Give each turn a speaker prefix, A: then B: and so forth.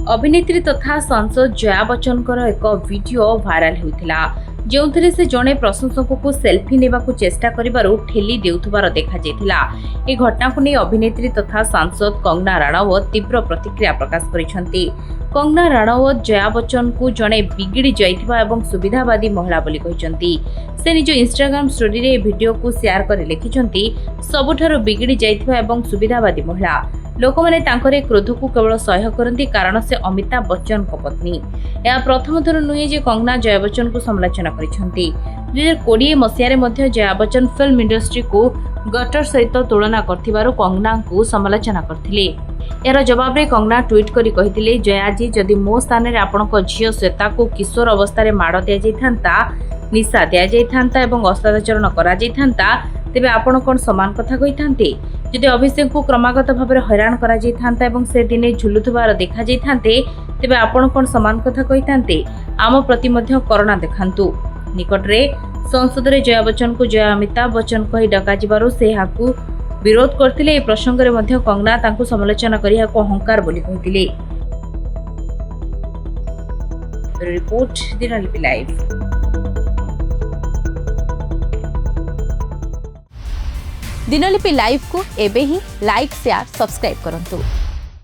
A: अभिनेत्री तथा सांसद जया बच्चन एक वीडियो भाइराल होता जो से जड़े प्रशंसक को सेल्फी नेबा चेष्टा करिबारु ठेली देउथुबार देखा जायतिला। ए घटना को नहीं अभिनेत्री तथा सांसद कंगना राणावत तीव्र प्रतिक्रिया प्रकाश करिसेंती। कंगना राणावत जया बच्चन को जड़े बिगिड़ी जाइथिबा एवं सुविधावादी महिला बोली कहिसेंती। से निज इंस्टाग्राम स्टोरी रे वीडियो को शेयर कर लिखिसेंती सबुठारु बिगिड़ी जाइथिबा एवं सुविधावादी महिला लोक मैंने तांकरे क्रोध को केवल सह्य करती कारण से अमिताभ बच्चन को पत्नी। यह प्रथम थर नुहे जे कंगना जया बच्चन को समालोचना करिसेंती। 2020 मसीह जया बच्चन फिल्म इंडस्ट्री को गटर सहित तुलना करथिबारु कंगना को समालोचना करथिले। यार जवाब रे कंगना ट्वीट करी कहिथिले, जया जी जदि मो स्थान रे आपनक झियो श्वेता को किशोर अवस्था रे माड़ दिया जाइथांता, निशा दिया जाइथांता एवं अश्लीलाचरण करा जाइथांता तेबे आपण कोन समान कथा कहिथांते। जदि अभिषेक को क्रमागत भाव में हैरान करा जाइथांता एवं से दिने झुलुथुबार देखा जाइथांते तेबे आपण कोन समान कथा कहिथांते। आम प्रति मध्य करुणा देखांतु। निकट रे संसद रे जया बच्चन को जया अमिताभ बच्चन कही डका जिबारु से हाकु विरोध करथिले। ए प्रसंग रे मध्य कंगना तांकु समालोचना करी हाकु अहंकार बोली कहिथिले। रिपोर्ट दिनलिपि लाइव।
B: दिनलिपि लाइव को एबे ही लाइक शेयर सब्सक्राइब करंतु।